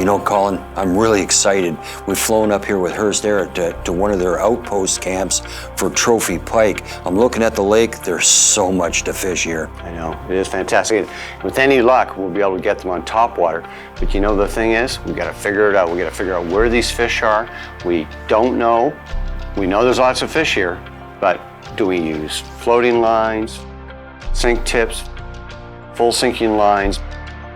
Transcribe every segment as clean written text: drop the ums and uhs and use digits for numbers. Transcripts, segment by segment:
You know, Colin, I'm really excited. We've flown up here with Hearst Air to one of their outpost camps for trophy pike. I'm looking at the lake. There's so much to fish here. I know, it is fantastic. With any luck, we'll be able to get them on top water. But you know, the thing is, we got to figure it out. We got to figure out where these fish are. We don't know. We know there's lots of fish here, but do we use floating lines, sink tips, full sinking lines,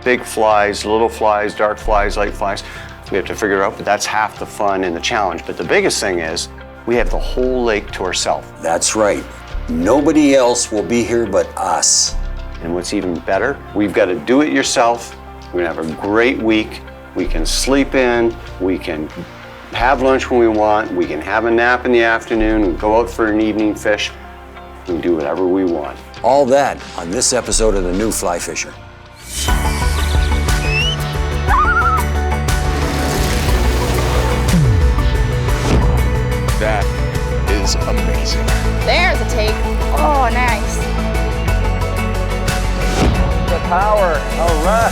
big flies, little flies, dark flies, light flies? We have to figure it out, but that's half the fun and the challenge. But the biggest thing is we have the whole lake to ourselves. That's right. Nobody else will be here but us. And what's even better, we've got to do it yourself. We're gonna have a great week. We can sleep in, we can have lunch when we want, we can have a nap in the afternoon, we go out for an evening fish. We can do whatever we want. All that on this episode of The New Fly Fisher. That is amazing. There's a take. Oh, nice. The power. All right.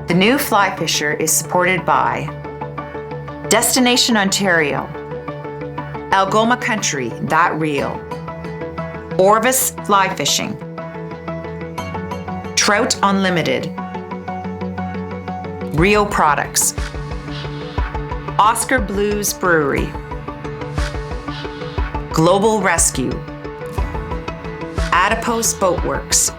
The New Fly Fisher is supported by Destination Ontario, Algoma Country, That Real, Orvis Fly Fishing, Trout Unlimited, Rio Products, Oscar Blues Brewery, Global Rescue, Outpost Boatworks.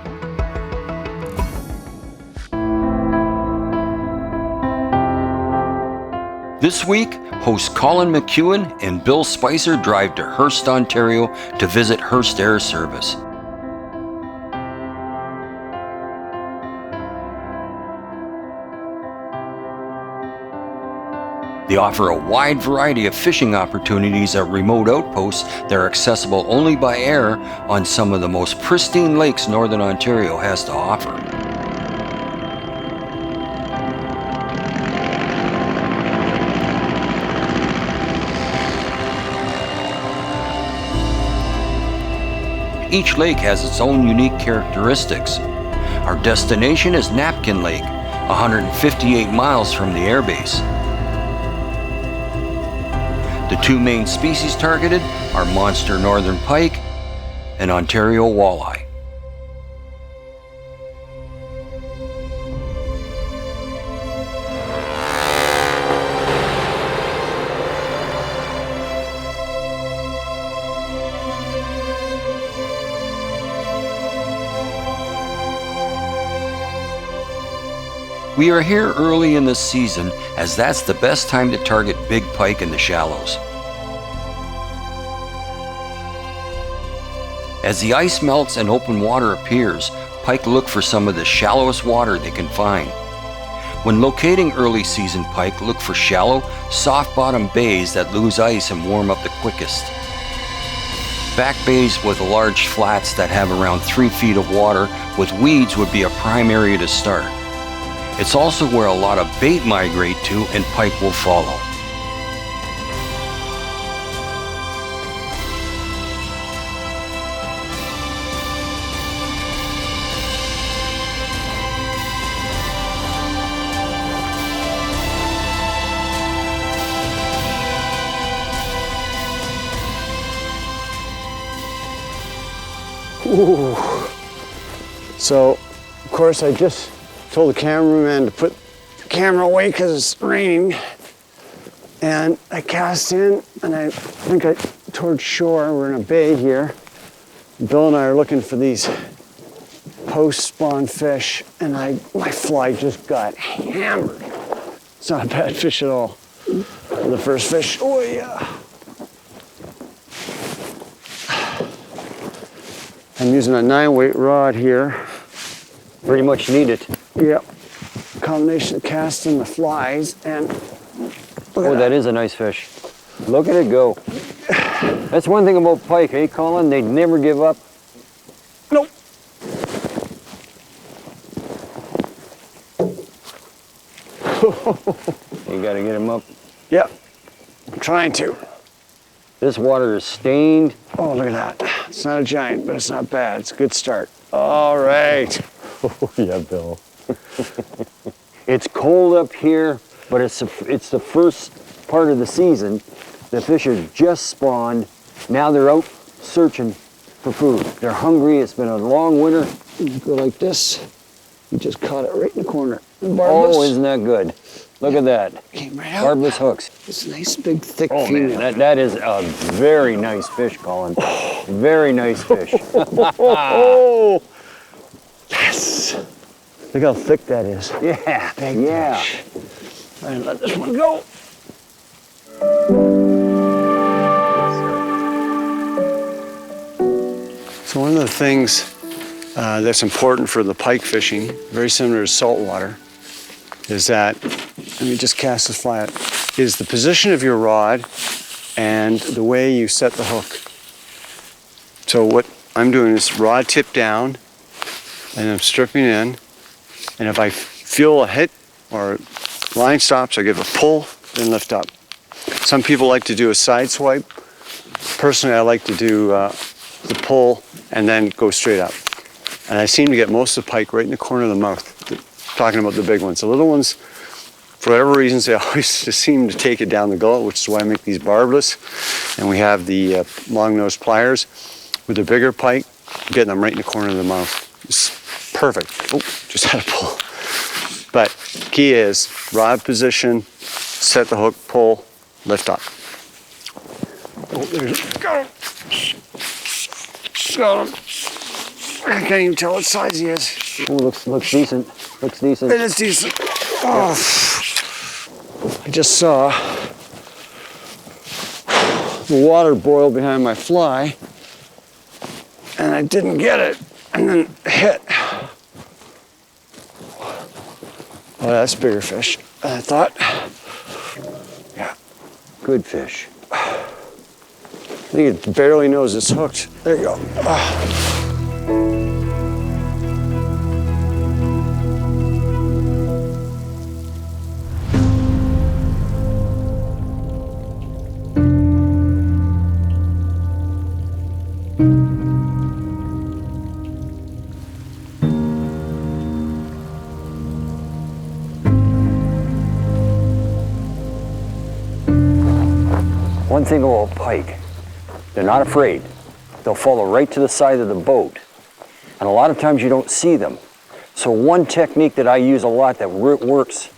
This week, hosts Colin McEwen and Bill Spicer drive to Hearst, Ontario to visit Hearst Air Service. They offer a wide variety of fishing opportunities at remote outposts that are accessible only by air on some of the most pristine lakes Northern Ontario has to offer. Each lake has its own unique characteristics. Our destination is Napkin Lake, 158 miles from the airbase. The two main species targeted are monster northern pike and Ontario walleye. We are here early in the season as that's the best time to target big pike in the shallows. As the ice melts and open water appears, pike look for some of the shallowest water they can find. When locating early season pike, look for shallow, soft-bottom bays that lose ice and warm up the quickest. Back bays with large flats that have around 3 feet of water with weeds would be a prime area to start. It's also where a lot of bait migrate to and pike will follow. Ooh. So, of course, I just told the cameraman to put the camera away because it's raining. And I cast in, and I think towards shore. We're in a bay here. Bill and I are looking for these post-spawn fish, and my fly just got hammered. It's not a bad fish at all. The first fish, oh yeah. I'm using a 9-weight rod here. Pretty much need it. Yep. Combination of casting the flies and. Oh, that is a nice fish. Look at it go. That's one thing about pike, eh, Colin? They never give up. Nope. You gotta get him up. Yep. I'm trying to. This water is stained. Oh, look at that. It's not a giant, but it's not bad. It's a good start. All right. Oh, yeah, Bill. It's cold up here, but it's the first part of the season. The fish have just spawned. Now they're out searching for food. They're hungry. It's been a long winter. You go like this. You just caught it right in the corner. Oh, isn't that good? Look at that. Came right out. Barbless hooks. It's a nice big thick Oh female. man, that is a very nice fish, Colin. Very nice fish. Oh, yes. Look how thick that is. Yeah, Big yeah. fish. All right, let this one go. So one of the things that's important for the pike fishing, very similar to saltwater, is that, let me just cast this fly out, is the position of your rod and the way you set the hook. So what I'm doing is rod tip down and I'm stripping in, and if I feel a hit or line stops, I give a pull and lift up. Some people like to do a side swipe. Personally, I like to do the pull and then go straight up. And I seem to get most of the pike right in the corner of the mouth, talking about the big ones. The little ones, for whatever reasons, they always just seem to take it down the gullet, which is why I make these barbless. And we have the long-nosed pliers. With the bigger pike, getting them right in the corner of the mouth. It's perfect. Oh, just had a pull. But key is rod position, set the hook, pull, lift up. Oh, there's, got him. Got him. I can't even tell what size he is. Oh, looks decent. Looks decent. It is decent. Oh, I just saw the water boil behind my fly, and I didn't get it, and then hit. Oh, that's a bigger fish than I thought. Yeah. Good fish. I think it barely knows it's hooked. There you go. One thing about pike, they're not afraid. They'll follow right to the side of the boat. And a lot of times you don't see them. So one technique that I use a lot that works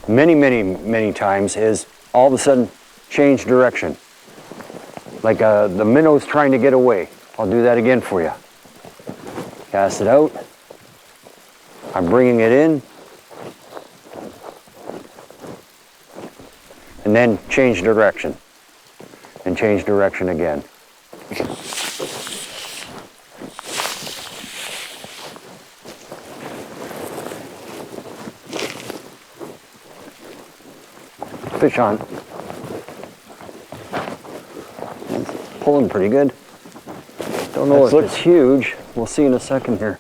many times is all of a sudden change direction. Like the minnow's trying to get away. I'll do that again for you. Cast it out. I'm bringing it in. And then change direction. And change direction again. Fish on. It's pulling pretty good. Don't know if it's huge. We'll see in a second here.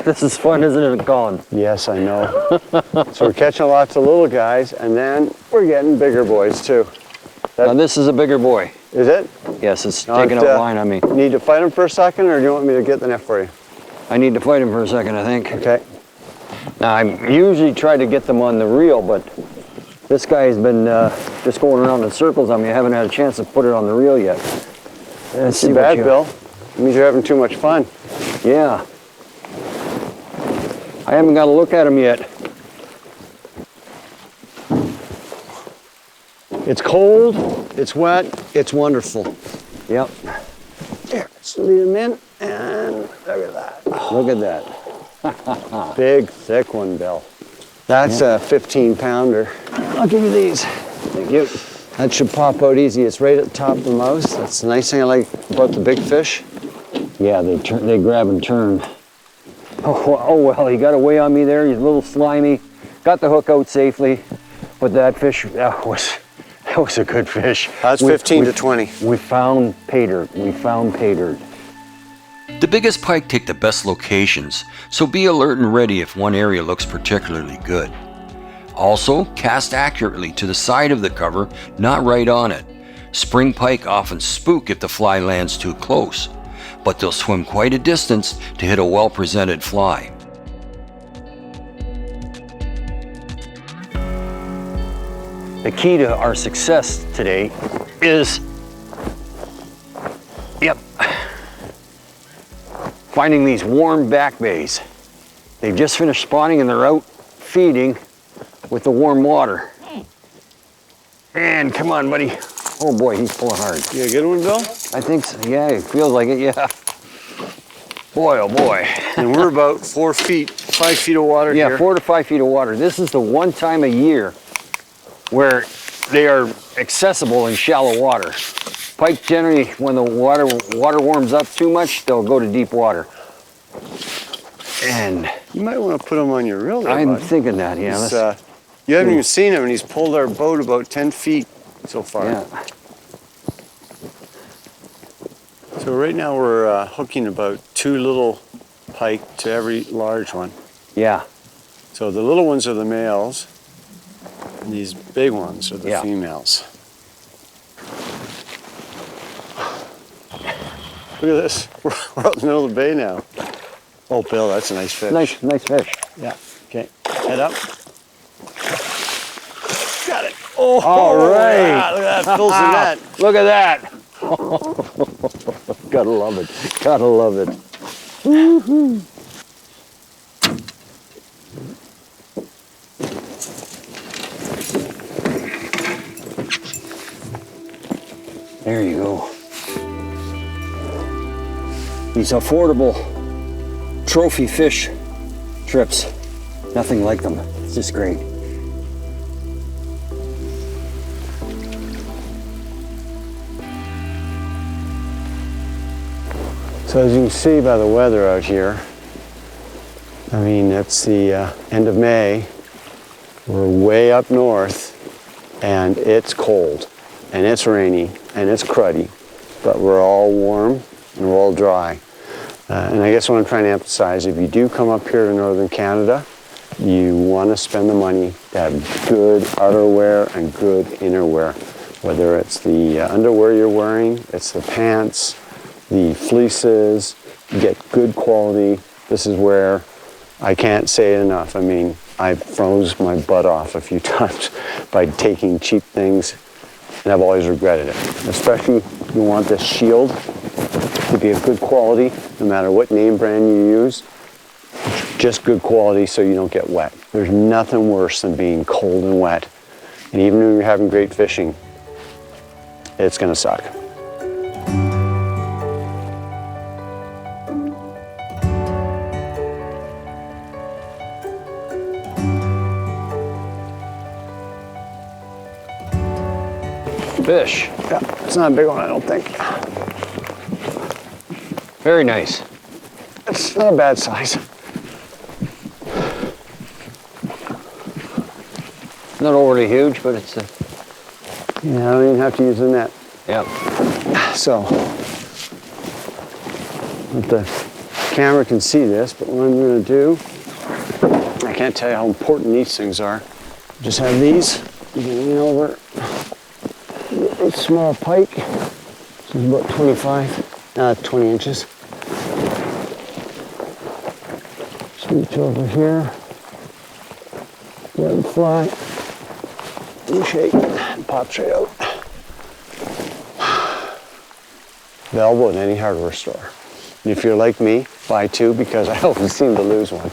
This is fun, isn't it, Colin? Yes, I know. So we're catching lots of little guys, and then we're getting bigger boys too. Now this is a bigger boy. Is it? Yes, it's taking a line on me. Need to fight him for a second, or do you want me to get the net for you? I need to fight him for a second, I think. Okay. Now, I usually try to get them on the reel, but this guy's been just going around in circles on me. I haven't had a chance to put it on the reel yet. Let's see Too bad, Bill. It means you're having too much fun. Yeah. I haven't got a look at him yet. It's cold, it's wet, it's wonderful. Yep. Here, let's lead him in, and look at that. Look at that. Big, thick one, Bill. That's a 15-pounder. I'll give you these. Thank you. That should pop out easy. It's right at the top of the mouth. That's the nice thing I like about the big fish. Yeah, they grab and turn. Oh well, he got away on me there. He's a little slimy. Got the hook out safely, but that fish, that was a good fish. That's 15 to 20. We found pay dirt. We found pay dirt. The biggest pike take the best locations, so be alert and ready if one area looks particularly good. Also, cast accurately to the side of the cover, not right on it. Spring pike often spook if the fly lands too close. but they'll swim quite a distance to hit a well-presented fly. The key to our success today is, finding these warm back bays. They've just finished spawning and they're out feeding with the warm water. And come on, buddy. Oh boy, he's pulling hard. You a good one, Bill? I think so. Yeah, it feels like it, yeah. Boy, oh boy. And we're about 4 feet, 5 feet of water here. Yeah, 4 to 5 feet of water. This is the one time a year where they are accessible in shallow water. Pike generally, when the water warms up too much, they'll go to deep water. And You might want to put him on your reel there, I'm bud. thinking that, yeah. He's, you haven't even seen him, and he's pulled our boat about 10 feet so far. Yeah. So right now we're hooking about 2 little pike to every large one. Yeah. So the little ones are the males, and these big ones are the Yeah. females. Look at this. We're out in the middle of the bay now. Oh, Bill, that's a nice fish. Nice fish. Yeah. Okay. Head up. Got it. Oh, All right. yeah, look at that. Fills the net. Look at that. Gotta love it. Gotta love it. Woo-hoo. There you go. These affordable trophy fish trips. Nothing like them. It's just great. So as you can see by the weather out here, I mean, it's the end of May. We're way up north, and it's cold, and it's rainy, and it's cruddy, but we're all warm and we're all dry. And I guess what I'm trying to emphasize, if you do come up here to northern Canada, you want to spend the money to have good outerwear and good innerwear. Whether it's the underwear you're wearing, it's the pants, the fleeces, you get good quality. This is where I can't say it enough. I mean, I froze my butt off a few times by taking cheap things, and I've always regretted it. Especially, you want this shield to be of good quality, no matter what name brand you use. Just good quality so you don't get wet. There's nothing worse than being cold and wet. And even when you're having great fishing, it's gonna suck. Fish. Yeah, it's not a big one, I don't think. Very nice. It's not a bad size. Not overly huge, but it's a, Yeah, I don't even have to use the net. yeah. So, if the camera can see this, but what I'm gonna do, I can't tell you how important these things are. Just have these, you can lean over. A small pike, this is about 20 inches. Reach over here, let him fly, you shake, and pops right out. Available at any hardware store. And if you're like me, buy 2 because I always seem to lose one.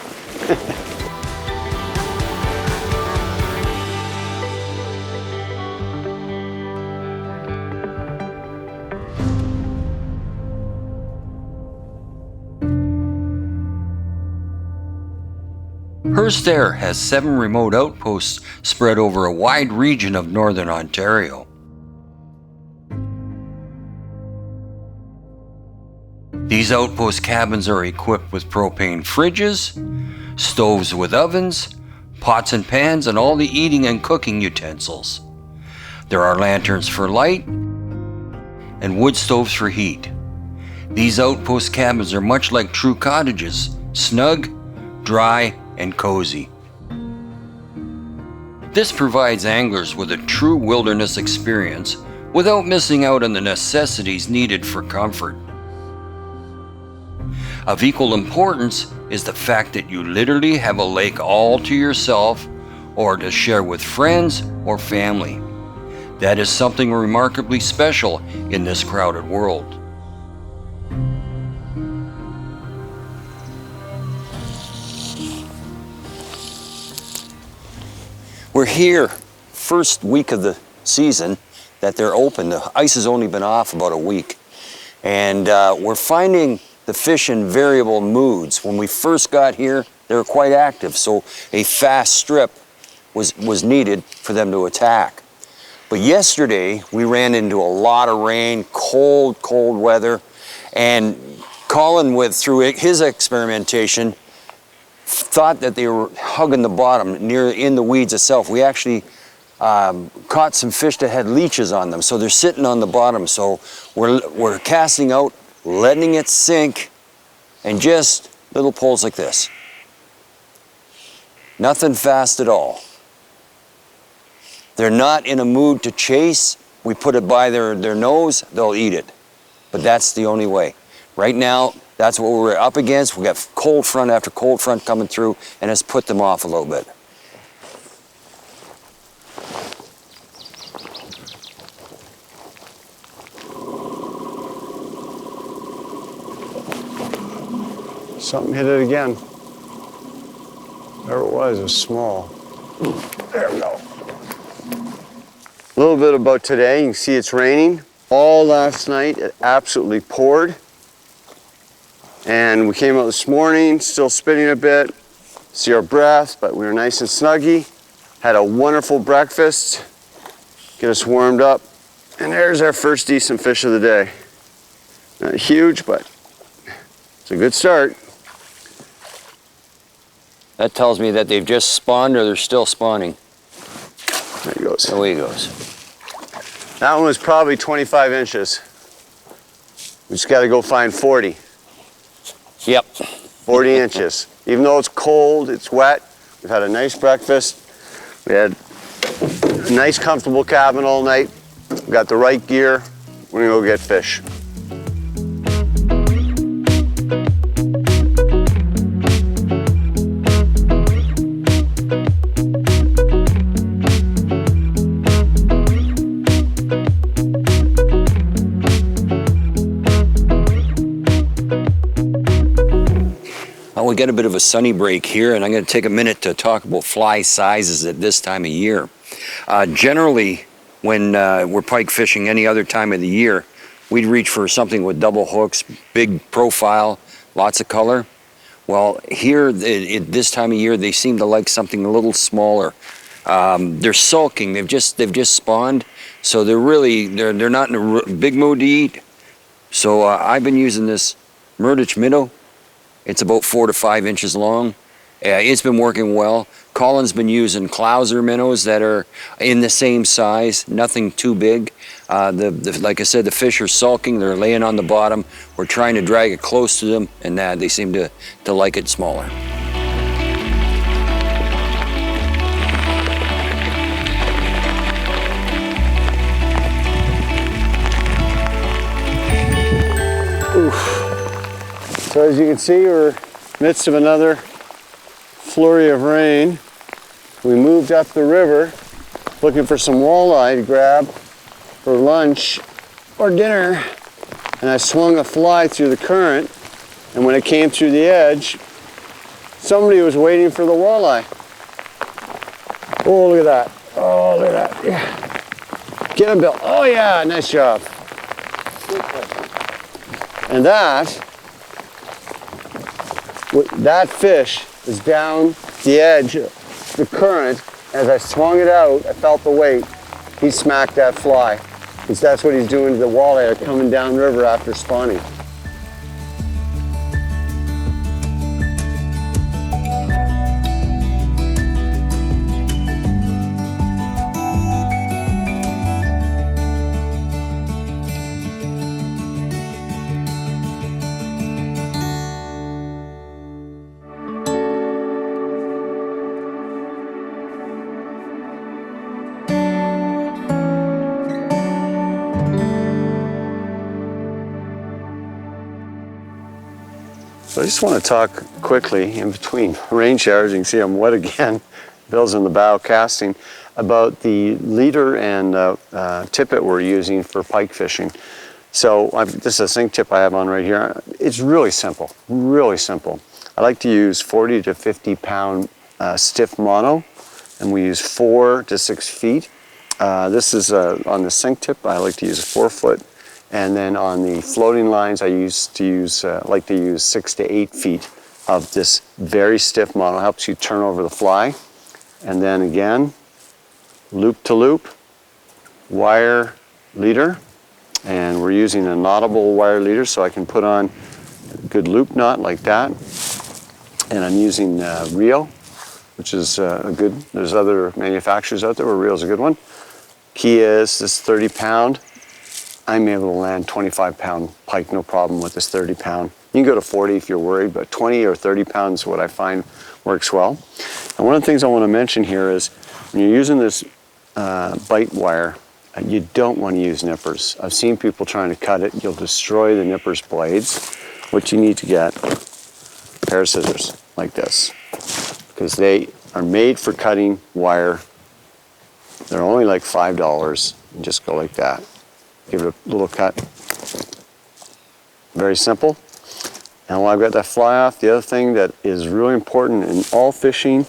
Hearst Air has 7 remote outposts spread over a wide region of northern Ontario. These outpost cabins are equipped with propane fridges, stoves with ovens, pots and pans, and all the eating and cooking utensils. There are lanterns for light and wood stoves for heat. These outpost cabins are much like true cottages, snug, dry, and cozy. This provides anglers with a true wilderness experience without missing out on the necessities needed for comfort. Of equal importance is the fact that you literally have a lake all to yourself or to share with friends or family. That is something remarkably special in this crowded world. We're here, first week of the season that they're open. The ice has only been off about a week. And we're finding the fish in variable moods. When we first got here, they were quite active, so a fast strip was needed for them to attack. But yesterday, we ran into a lot of rain, cold weather, and Colin, through his experimentation, thought that they were hugging the bottom in the weeds itself. We actually caught some fish that had leeches on them, so they're sitting on the bottom. So we're casting out, letting it sink, and just little pulls like this. Nothing fast at all. They're not in a mood to chase. We put it by their nose, they'll eat it. But that's the only way. Right now, that's what we're up against. We got cold front after cold front coming through, and it's put them off a little bit. Something hit it again. There it was small. There we go. A little bit about today. You can see it's raining. All last night, it absolutely poured. And we came out this morning, still spitting a bit. See our breath, but we were nice and snuggy. Had a wonderful breakfast. Get us warmed up. And there's our first decent fish of the day. Not huge, but it's a good start. That tells me that they've just spawned or they're still spawning. There he goes. Away he goes. That one was probably 25 inches. We just got to go find 40. Yep. 40 inches. Even though it's cold, it's wet, we've had a nice breakfast. We had a nice comfortable cabin all night. We got the right gear. We're gonna go get fish. We get a bit of a sunny break here, and I'm going to take a minute to talk about fly sizes at this time of year. Generally, when we're pike fishing any other time of the year, we'd reach for something with double hooks, big profile, lots of color. Well, here, this time of year, they seem to like something a little smaller. They're sulking. They've just spawned, so they're not in a big mood to eat. So I've been using this Murdich minnow. It's about 4 to 5 inches long. It's been working well. Colin's been using Clouser minnows that are in the same size, nothing too big. Like I said, the fish are sulking. They're laying on the bottom. We're trying to drag it close to them, and they seem to like it smaller. Oof. So as you can see, we're in the midst of another flurry of rain. We moved up the river looking for some walleye to grab for lunch or dinner, and I swung a fly through the current, and when it came through the edge, somebody was waiting for the walleye. Oh, look at that. Oh, look at that. Yeah. Get him, Bill. Oh yeah, nice job. And that fish is down the edge of the current. As I swung it out, I felt the weight. He smacked that fly. Because that's what he's doing to the walleye that are coming downriver after spawning. So I just want to talk quickly in between rain showers. You can see I'm wet again. Bill's in the bow casting, about the leader and tippet we're using for pike fishing. So this is a sink tip I have on right here. It's really simple, really simple. I like to use 40 to 50 pound stiff mono, and we use 4 to 6 feet. This is on the sink tip, I like to use a 4 foot. And then on the floating lines, I like to use 6 to 8 feet of this very stiff mono. It helps you turn over the fly. And then again, loop to loop, wire leader. And we're using a knottable wire leader, so I can put on a good loop knot like that. And I'm using reel, which is a good, there's other manufacturers out there where reel's a good one. Key is this 30 pound. I'm able to land 25 pound pike, no problem with this 30 pound. You can go to 40 if you're worried, but 20 or 30 pounds is what I find works well. And one of the things I want to mention here is when you're using this bite wire, you don't want to use nippers. I've seen people trying to cut it. You'll destroy the nippers blades. What you need to get, a pair of scissors like this, because they are made for cutting wire. They're only like $5. You just go like that. Give it a little cut. Very simple. And while I've got that fly off, the other thing that is really important in all fishing,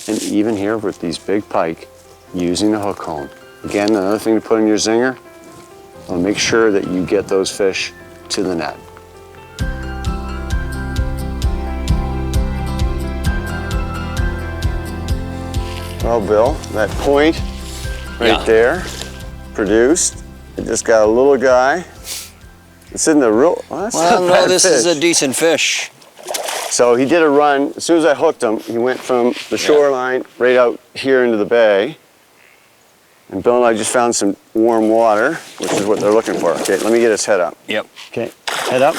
and even here with these big pike, using a hook hone. Again, another thing to put in your zinger, well, make sure that you get those fish to the net. Well, Bill, that point right there produced. It just got a little guy. It's in the real. Well, no, this is a decent fish. So he did a run. As soon as I hooked him, he went from the shoreline right out here into the bay. And Bill and I just found some warm water, which is what they're looking for. Okay, let me get his head up. Yep. Okay, head up.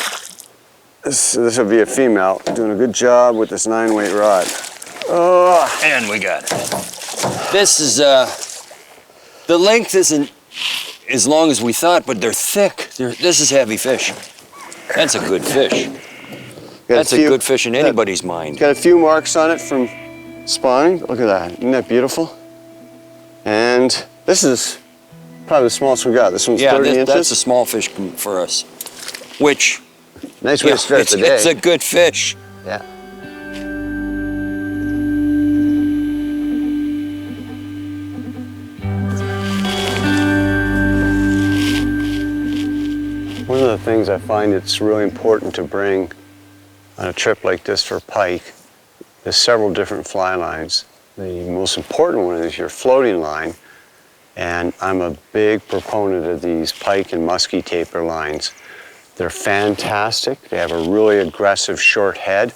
This will be a female, doing a good job with this 9-weight rod. Oh. And we got it. This is, the length isn't as long as we thought, but they're thick. This is heavy fish. That's a good fish. That's a good fish in anybody's mind. Got a few marks on it from spawning. Look at that. Isn't that beautiful? And this is probably the smallest we got. This one's 30 inches. That's a small fish for us. Which, nice way to start the day. It's a good fish. Yeah. One of the things I find it's really important to bring on a trip like this for pike is several different fly lines. The most important one is your floating line, and I'm a big proponent of these pike and musky taper lines. They're fantastic. They have a really aggressive short head,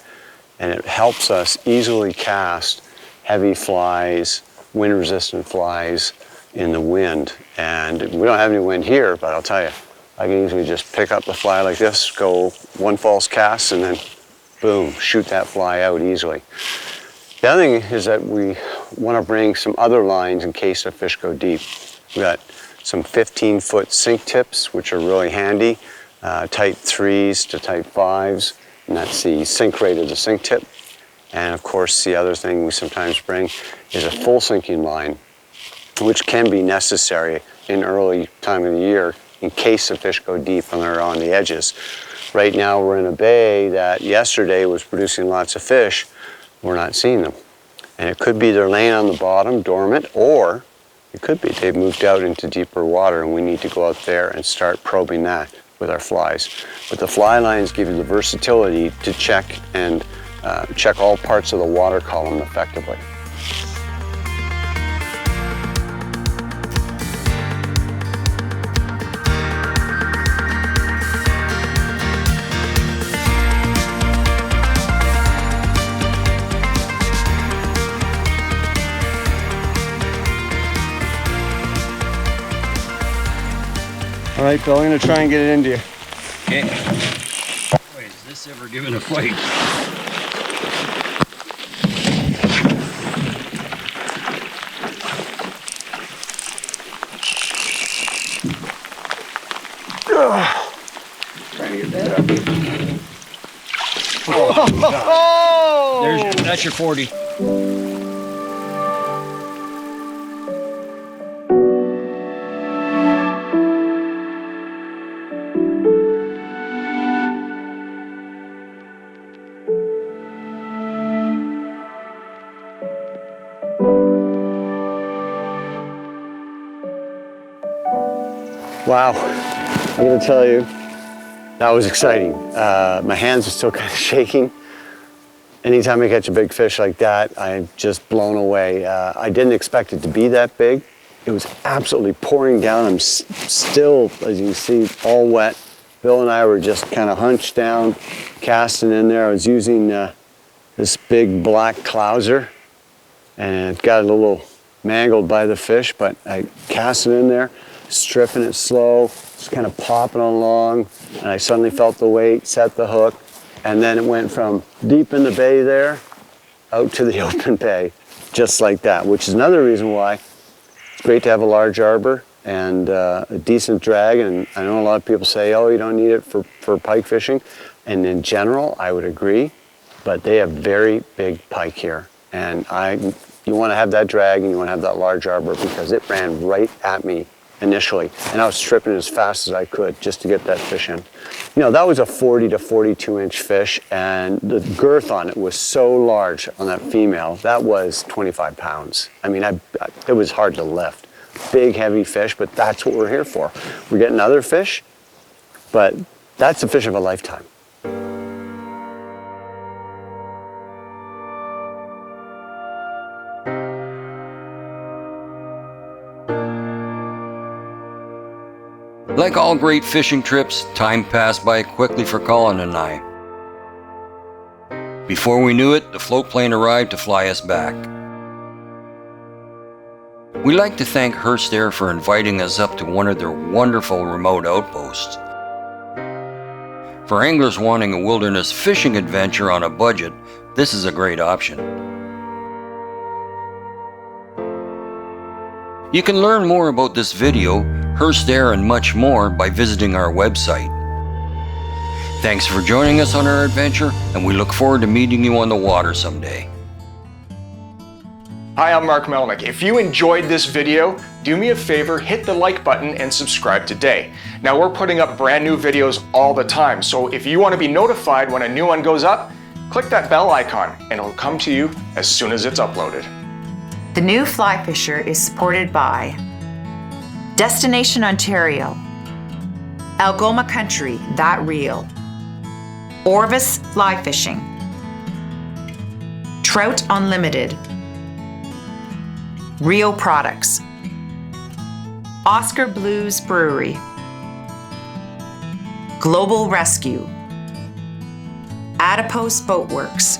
and it helps us easily cast heavy flies, wind-resistant flies in the wind. And we don't have any wind here, but I'll tell you, I can easily just pick up the fly like this, go one false cast, and then boom, shoot that fly out easily. The other thing is that we want to bring some other lines in case the fish go deep. We've got some 15-foot sink tips, which are really handy, type 3s to type 5s, and that's the sink rate of the sink tip. And of course, the other thing we sometimes bring is a full sinking line, which can be necessary in early time of the year in case the fish go deep and they're on the edges. Right now we're in a bay that yesterday was producing lots of fish. We're not seeing them. And it could be they're laying on the bottom dormant, or it could be they've moved out into deeper water and we need to go out there and start probing that with our flies. But the fly lines give you the versatility to check and check all parts of the water column effectively. All right, Bill, I'm gonna try and get it into you. Okay. Boy, is this ever given a fight? Trying to get that up. That's your 40. Wow, I'm gonna tell you, that was exciting. My hands are still kind of shaking. Anytime I catch a big fish like that, I'm just blown away. I didn't expect it to be that big. It was absolutely pouring down. I'm still, as you can see, all wet. Bill and I were just kind of hunched down, casting in there. I was using this big black clouser, and it got a little mangled by the fish, but I cast it in there, stripping it slow, just kind of popping along, and I suddenly felt the weight, set the hook, and then it went from deep in the bay there out to the open bay, just like that, which is another reason why it's great to have a large arbor and a decent drag. And I know a lot of people say, oh, you don't need it for pike fishing. And in general, I would agree, but they have very big pike here. And you want to have that drag and you want to have that large arbor because it ran right at me initially, and I was stripping as fast as I could just to get that fish in. You know, that was a 40 to 42 inch fish, and the girth on it was so large on that female. That was 25 pounds. I mean, it was hard to lift. Big, heavy fish, but that's what we're here for. We're getting other fish, but that's the fish of a lifetime. Like all great fishing trips, time passed by quickly for Colin and I. Before we knew it, the float plane arrived to fly us back. We'd like to thank Hearst Air for inviting us up to one of their wonderful remote outposts. For anglers wanting a wilderness fishing adventure on a budget, this is a great option. You can learn more about this video, Hearst Air, and much more by visiting our website. Thanks for joining us on our adventure, and we look forward to meeting you on the water someday. Hi, I'm Mark Melnick. If you enjoyed this video, do me a favor, hit the like button and subscribe today. Now, we're putting up brand new videos all the time, so if you want to be notified when a new one goes up, click that bell icon and it'll come to you as soon as it's uploaded. The new Fly Fisher is supported by Destination Ontario, Algoma Country, That Real, Orvis Fly Fishing, Trout Unlimited, Rio Products, Oscar Blues Brewery, Global Rescue, Outpost Boatworks,